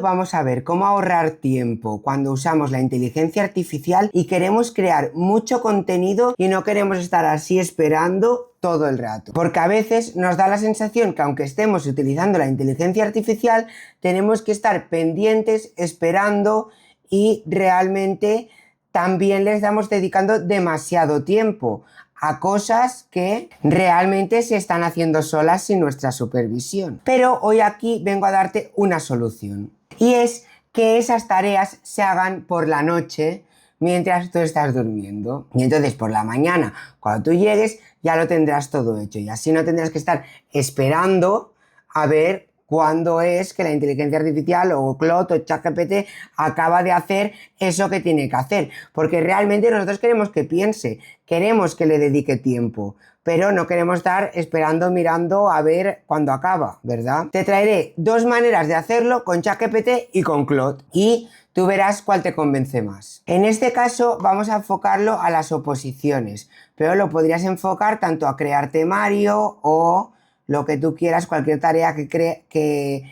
Vamos a ver cómo ahorrar tiempo cuando usamos la inteligencia artificial y queremos crear mucho contenido y no queremos estar así esperando todo el rato. Porque a veces nos da la sensación que aunque estemos utilizando la inteligencia artificial, tenemos que estar pendientes, esperando y realmente también le estamos dedicando demasiado tiempo a cosas que realmente se están haciendo solas sin nuestra supervisión. Pero hoy aquí vengo a darte una solución. Y es que esas tareas se hagan por la noche mientras tú estás durmiendo. Y entonces por la mañana, cuando tú llegues, ya lo tendrás todo hecho. Y así no tendrás que estar esperando a ver cuándo es que la inteligencia artificial o Claude o ChatGPT acaba de hacer eso que tiene que hacer. Porque realmente nosotros queremos que piense, queremos que le dedique tiempo, pero no queremos estar esperando, mirando a ver cuándo acaba, ¿verdad? Te traeré dos maneras de hacerlo con ChatGPT y con Claude y tú verás cuál te convence más. En este caso vamos a enfocarlo a las oposiciones, pero lo podrías enfocar tanto a crear temario o lo que tú quieras, cualquier tarea que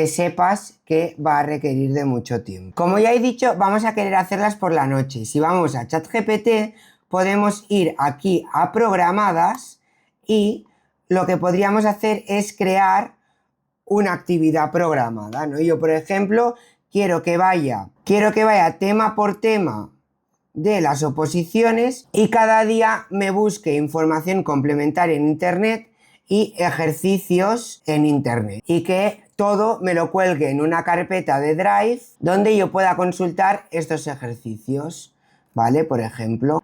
sepas que va a requerir de mucho tiempo. Como ya he dicho, vamos a querer hacerlas por la noche. Si vamos a ChatGPT, podemos ir aquí a programadas y lo que podríamos hacer es crear una actividad programada, ¿no? Yo, por ejemplo, quiero que vaya tema por tema de las oposiciones y cada día me busque información complementaria en internet y ejercicios en internet y que todo me lo cuelgue en una carpeta de Drive donde yo pueda consultar estos ejercicios, ¿vale? Por ejemplo,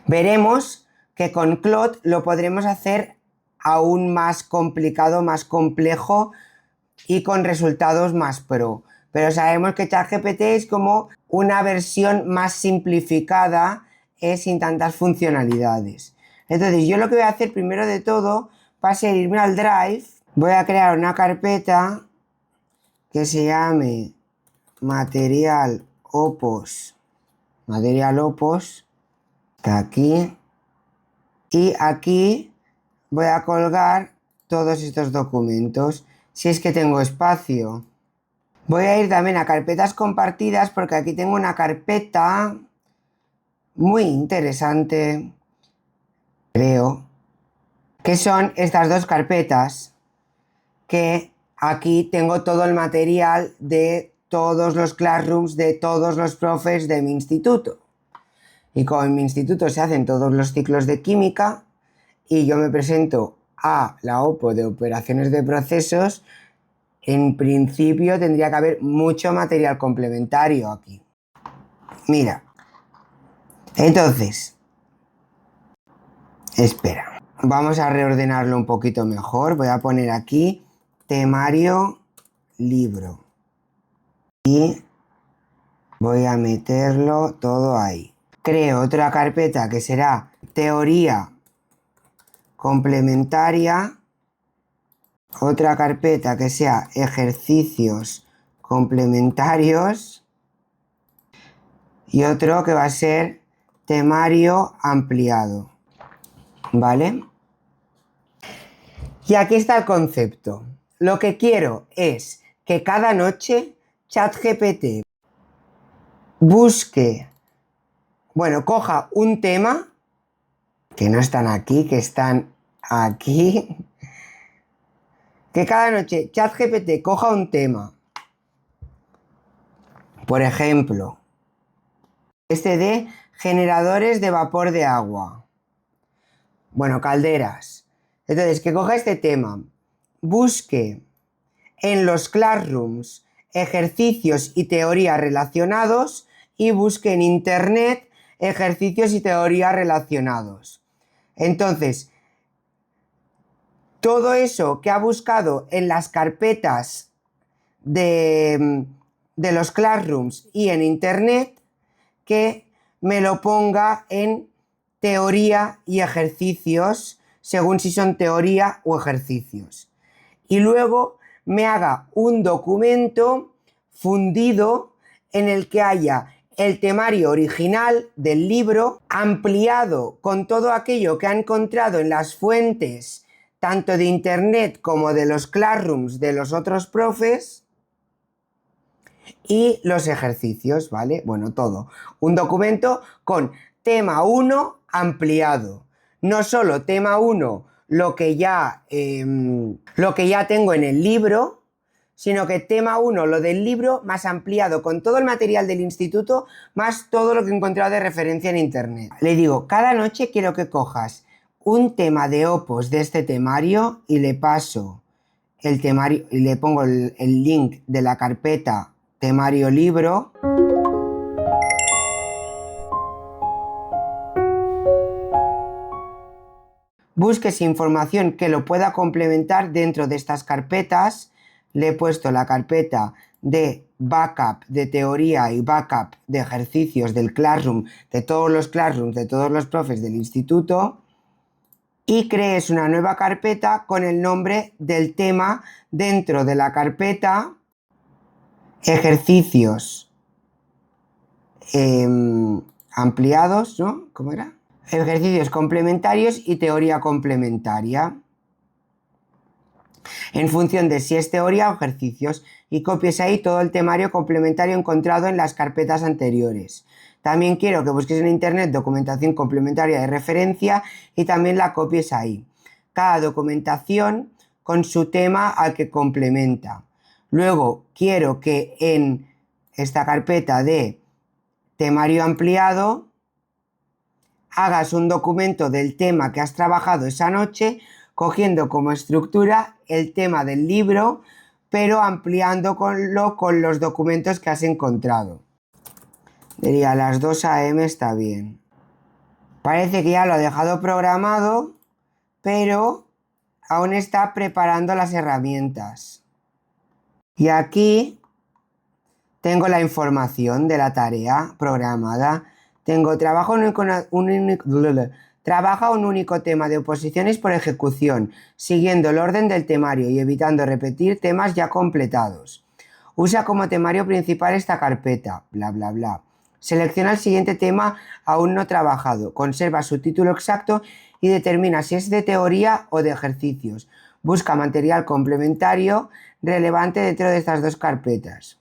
veremos que con Claude lo podremos hacer aún más complicado, más complejo y con resultados más pro. Pero sabemos que ChatGPT es como una versión más simplificada, sin tantas funcionalidades. Entonces yo lo que voy a hacer primero de todo va a ser irme al Drive, voy a crear una carpeta que se llame Material Opos, está aquí, y aquí voy a colgar todos estos documentos, si es que tengo espacio. Voy a ir también a carpetas compartidas porque aquí tengo una carpeta muy interesante, creo, que son estas dos carpetas que aquí tengo todo el material de todos los classrooms de todos los profes de mi instituto. Y como en mi instituto se hacen todos los ciclos de química y yo me presento a la OPO de operaciones de procesos, en principio tendría que haber mucho material complementario aquí. Mira, entonces, espera, vamos a reordenarlo un poquito mejor. Voy a poner aquí temario libro y voy a meterlo todo ahí. Creo otra carpeta que será teoría complementaria, otra carpeta que sea ejercicios complementarios y otro que va a ser temario ampliado, ¿vale? Y aquí está el concepto. Lo que quiero es que cada noche ChatGPT coja un tema, que no están aquí, que están aquí, que cada noche ChatGPT coja un tema, por ejemplo, este de generadores de vapor de agua, calderas. Entonces, que coja este tema, busque en los classrooms ejercicios y teoría relacionados y busque en internet ejercicios y teoría relacionados. Entonces, todo eso que ha buscado en las carpetas de los classrooms y en internet, que me lo ponga en teoría y ejercicios, según si son teoría o ejercicios. Y luego me haga un documento fundido en el que haya el temario original del libro, ampliado con todo aquello que ha encontrado en las fuentes, tanto de internet como de los classrooms de los otros profes, y los ejercicios, ¿vale? Bueno, todo. Un documento con tema 1 ampliado. No solo tema 1, lo que ya tengo en el libro, sino que tema 1, lo del libro, más ampliado con todo el material del instituto, más todo lo que he encontrado de referencia en internet. Le digo, cada noche quiero que cojas un tema de Opos de este temario y le paso el temario y le pongo el link de la carpeta temario libro. Busques información que lo pueda complementar dentro de estas carpetas. Le he puesto la carpeta de backup de teoría y backup de ejercicios del Classroom, de todos los Classrooms, de todos los profes del instituto. Y crees una nueva carpeta con el nombre del tema dentro de la carpeta ejercicios ampliados, ¿no? ¿Cómo era? Ejercicios complementarios y teoría complementaria. En función de si es teoría o ejercicios. Y copies ahí todo el temario complementario encontrado en las carpetas anteriores. También quiero que busques en internet documentación complementaria de referencia y también la copies ahí. Cada documentación con su tema al que complementa. Luego quiero que en esta carpeta de temario ampliado hagas un documento del tema que has trabajado esa noche, cogiendo como estructura el tema del libro, pero ampliándolo con los documentos que has encontrado. Diría, a las 2 a.m. está bien. Parece que ya lo ha dejado programado, pero aún está preparando las herramientas. Y aquí tengo la información de la tarea programada. Tengo trabaja un único tema de oposiciones por ejecución, siguiendo el orden del temario y evitando repetir temas ya completados. Usa como temario principal esta carpeta, bla, bla, bla. Selecciona el siguiente tema aún no trabajado, conserva su título exacto y determina si es de teoría o de ejercicios. Busca material complementario relevante dentro de estas dos carpetas.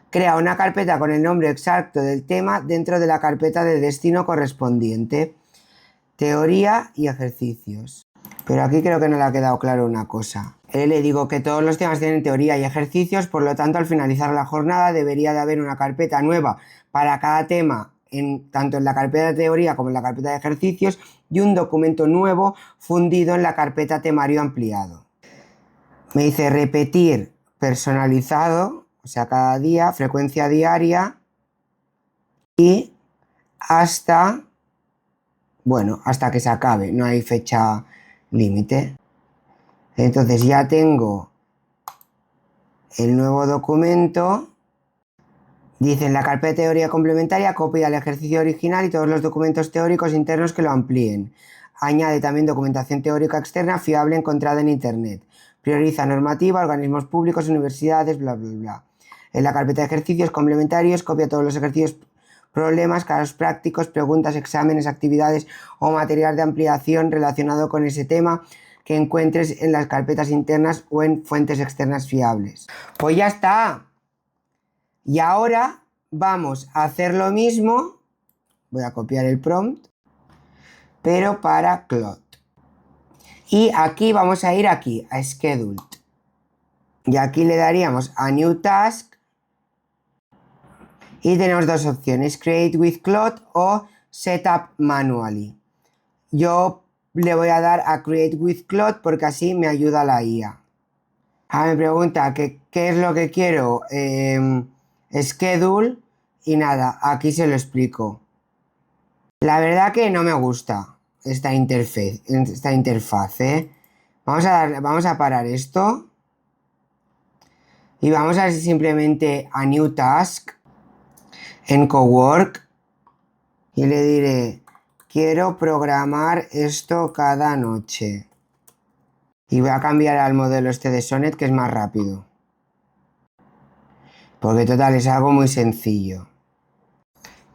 Crea una carpeta con el nombre exacto del tema dentro de la carpeta de destino correspondiente. Teoría y ejercicios. Pero aquí creo que no le ha quedado claro una cosa. Le digo que todos los temas tienen teoría y ejercicios, por lo tanto, al finalizar la jornada debería de haber una carpeta nueva para cada tema, tanto en la carpeta de teoría como en la carpeta de ejercicios, y un documento nuevo fundido en la carpeta temario ampliado. Me dice repetir personalizado, o sea, cada día, frecuencia diaria y hasta que se acabe, no hay fecha límite. Entonces ya tengo el nuevo documento. Dice en la carpeta de teoría complementaria, copia el ejercicio original y todos los documentos teóricos internos que lo amplíen. Añade también documentación teórica externa fiable encontrada en internet. Prioriza normativa, organismos públicos, universidades, bla, bla, bla. En la carpeta de ejercicios complementarios, copia todos los ejercicios, problemas, casos prácticos, preguntas, exámenes, actividades o material de ampliación relacionado con ese tema que encuentres en las carpetas internas o en fuentes externas fiables. Pues ya está. Y ahora vamos a hacer lo mismo. Voy a copiar el prompt, pero para Clot. Y aquí vamos a ir aquí, a Scheduled. Y aquí le daríamos a New Task. Y tenemos dos opciones, Create with Clot o Setup Manually. Yo le voy a dar a Create with Clot porque así me ayuda la IA. Ahora me pregunta qué es lo que quiero. Schedule y nada, aquí se lo explico. La verdad que no me gusta esta interfaz, ¿eh? Vamos a parar esto y vamos a ir simplemente a New Task en Cowork y le diré quiero programar esto cada noche y voy a cambiar al modelo este de Sonnet que es más rápido porque total es algo muy sencillo.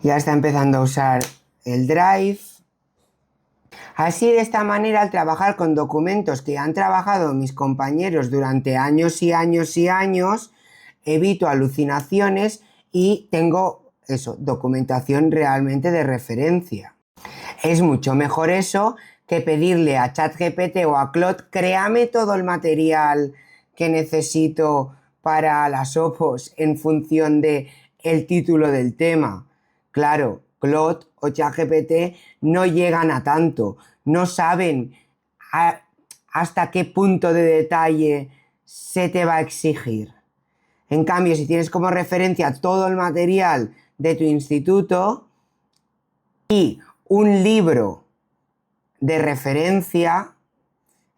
Ya está empezando a usar el Drive. Así, de esta manera, al trabajar con documentos que han trabajado mis compañeros durante años y años y años, evito alucinaciones y tengo eso, documentación realmente de referencia. Es mucho mejor eso que pedirle a ChatGPT o a Claude, créame todo el material que necesito para las OPOs en función de el título del tema. Claro, Claude o ChatGPT no llegan a tanto, no saben hasta qué punto de detalle se te va a exigir. En cambio, si tienes como referencia todo el material de tu instituto y un libro de referencia,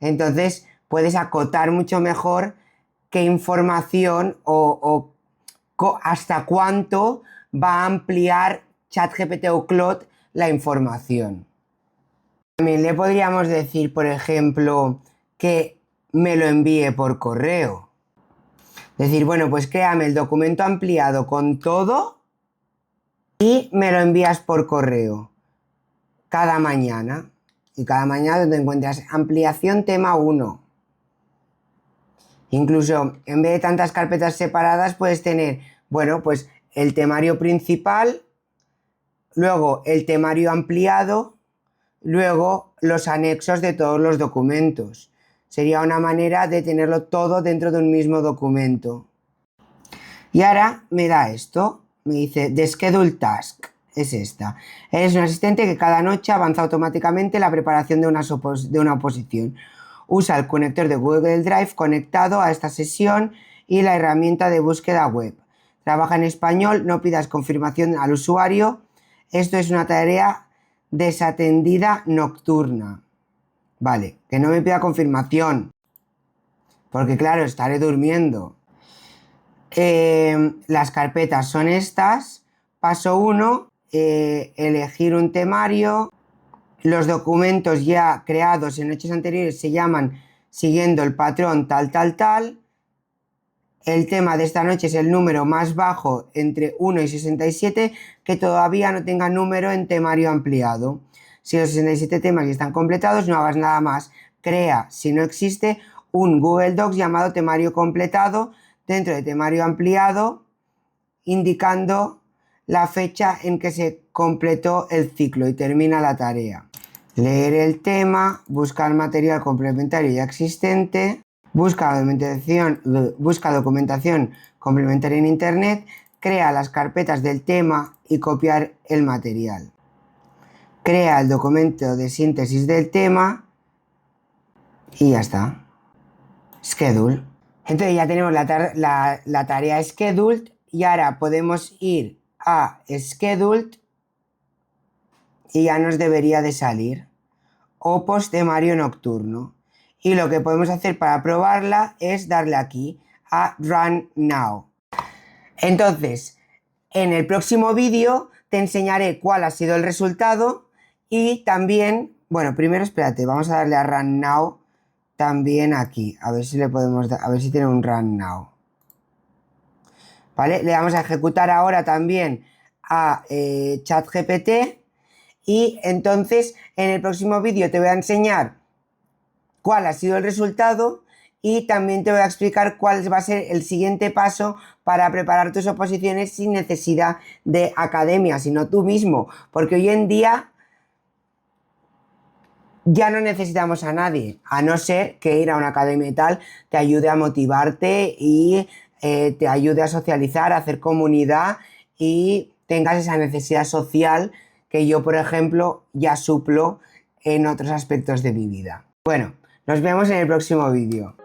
entonces puedes acotar mucho mejor qué información o hasta cuánto va a ampliar ChatGPT o Claude la información. También le podríamos decir, por ejemplo, que me lo envíe por correo. Decir, bueno, pues créame el documento ampliado con todo y me lo envías por correo cada mañana. Y cada mañana donde encuentras ampliación tema 1. Incluso en vez de tantas carpetas separadas puedes tener, bueno, pues el temario principal, luego el temario ampliado, luego los anexos de todos los documentos. Sería una manera de tenerlo todo dentro de un mismo documento. Y ahora me da esto, me dice The Schedule Task, es esta. Es un asistente que cada noche avanza automáticamente la preparación de una oposición. Usa el conector de Google Drive conectado a esta sesión y la herramienta de búsqueda web. Trabaja en español, no pidas confirmación al usuario. Esto es una tarea desatendida nocturna. Vale, que no me pida confirmación, porque claro, estaré durmiendo. Las carpetas son estas. Paso 1, elegir un temario. Los documentos ya creados en noches anteriores se llaman siguiendo el patrón tal. El tema de esta noche es el número más bajo entre 1 y 67 que todavía no tenga número en temario ampliado. Si los 67 temas ya están completados, no hagas nada más. Crea, si no existe, un Google Docs llamado temario completado dentro de temario ampliado, indicando la fecha en que se completó el ciclo y termina la tarea. Leer el tema, buscar material complementario ya existente, busca documentación complementaria en Internet, crea las carpetas del tema y copiar el material. Crea el documento de síntesis del tema y ya está. Schedule. Entonces ya tenemos la tarea Scheduled y ahora podemos ir a Scheduled y ya nos debería de salir. Opos temario nocturno. Y lo que podemos hacer para probarla es darle aquí a Run Now. Entonces, en el próximo vídeo te enseñaré cuál ha sido el resultado y también, bueno, primero espérate, vamos a darle a Run Now también aquí, a ver si le podemos dar, a ver si tiene un Run Now. ¿Vale? Le vamos a ejecutar ahora también a ChatGPT y entonces en el próximo vídeo te voy a enseñar cuál ha sido el resultado y también te voy a explicar cuál va a ser el siguiente paso para preparar tus oposiciones sin necesidad de academia, sino tú mismo, porque hoy en día ya no necesitamos a nadie, a no ser que ir a una academia y tal te ayude a motivarte y te ayude a socializar, a hacer comunidad y tengas esa necesidad social que yo, por ejemplo, ya suplo en otros aspectos de mi vida. Bueno, nos vemos en el próximo vídeo.